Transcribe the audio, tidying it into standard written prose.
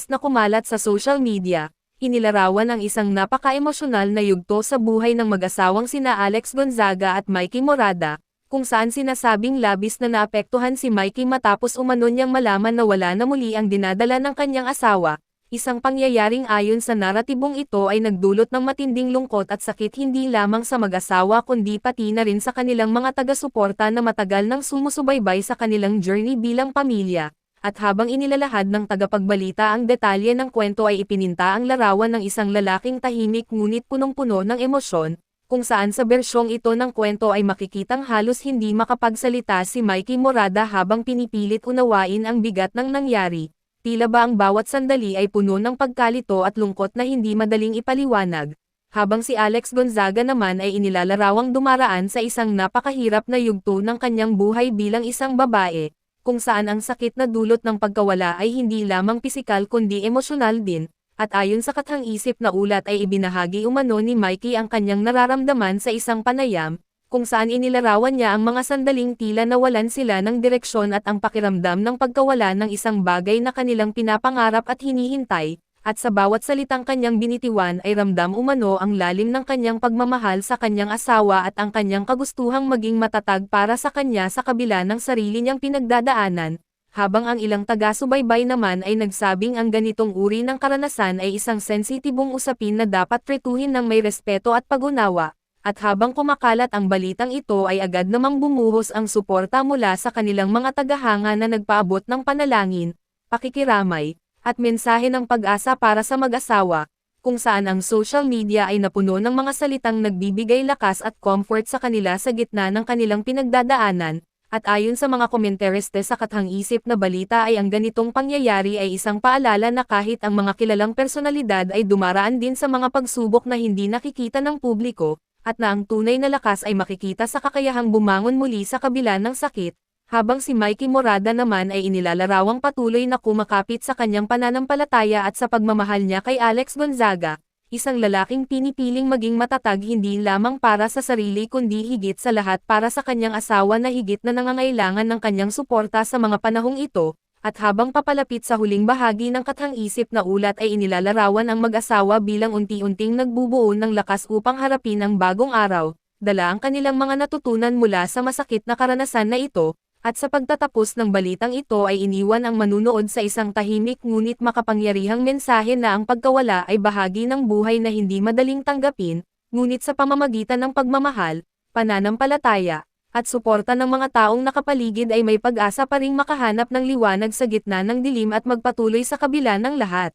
madalas na kumalat sa social media, inilarawan ang isang napaka-emosyonal na yugto sa buhay ng mag-asawang sina Alex Gonzaga at Mikey Morada, kung saan sinasabing labis na naapektuhan si Mikey matapos umano niyang malaman na wala na muli ang dinadala ng kanyang asawa. Isang pangyayaring ayon sa naratibong ito ay nagdulot ng matinding lungkot at sakit hindi lamang sa mag-asawa kundi pati na rin sa kanilang mga taga-suporta na matagal nang sumusubaybay sa kanilang journey bilang pamilya. At habang inilalahad ng tagapagbalita ang detalye ng kwento ay ipininta ang larawan ng isang lalaking tahimik ngunit punong-puno ng emosyon, kung saan sa bersyong ito ng kwento ay makikitang halos hindi makapagsalita si Mikey Morada habang pinipilit unawain ang bigat ng nangyari. Tila ba ang bawat sandali ay puno ng pagkalito at lungkot na hindi madaling ipaliwanag, habang si Alex Gonzaga naman ay inilarawang dumaraan sa isang napakahirap na yugto ng kanyang buhay bilang isang babae, kung saan ang sakit na dulot ng pagkawala ay hindi lamang pisikal kundi emosyonal din, at ayon sa kathang-isip na ulat ay ibinahagi umano ni Mikey ang kanyang nararamdaman sa isang panayam, kung saan inilarawan niya ang mga sandaling tila nawalan sila ng direksyon at ang pakiramdam ng pagkawala ng isang bagay na kanilang pinapangarap at hinihintay, at sa bawat salitang kanyang binitiwan ay ramdam umano ang lalim ng kanyang pagmamahal sa kanyang asawa at ang kanyang kagustuhang maging matatag para sa kanya sa kabila ng sarili niyang pinagdadaanan, habang ang ilang taga-subaybay naman ay nagsabing ang ganitong uri ng karanasan ay isang sensitibong usapin na dapat tretuhin ng may respeto at pag-unawa. At habang kumakalat ang balitang ito ay agad namang bumuhos ang suporta mula sa kanilang mga tagahanga na nagpaabot ng panalangin, pakikiramay, at mensahe ng pag-asa para sa mag-asawa, kung saan ang social media ay napuno ng mga salitang nagbibigay lakas at comfort sa kanila sa gitna ng kanilang pinagdadaanan, at ayon sa mga komentariste sa kathang-isip na balita ay ang ganitong pangyayari ay isang paalala na kahit ang mga kilalang personalidad ay dumaraan din sa mga pagsubok na hindi nakikita ng publiko, at na ang tunay na lakas ay makikita sa kakayahang bumangon muli sa kabila ng sakit, habang si Mikey Morada naman ay inilalarawang patuloy na kumakapit sa kanyang pananampalataya at sa pagmamahal niya kay Alex Gonzaga, isang lalaking pinipiling maging matatag hindi lamang para sa sarili kundi higit sa lahat para sa kanyang asawa na higit na nangangailangan ng kanyang suporta sa mga panahong ito. At habang papalapit sa huling bahagi ng kathang-isip na ulat ay inilalarawan ang mag-asawa bilang unti-unting nagbubuo ng lakas upang harapin ang bagong araw, dala ang kanilang mga natutunan mula sa masakit na karanasan na ito, at sa pagtatapos ng balitang ito ay iniwan ang manunood sa isang tahimik ngunit makapangyarihang mensahe na ang pagkawala ay bahagi ng buhay na hindi madaling tanggapin, ngunit sa pamamagitan ng pagmamahal, pananampalataya, at suporta ng mga taong nakapaligid ay may pag-asa pa ring makahanap ng liwanag sa gitna ng dilim at magpatuloy sa kabila ng lahat.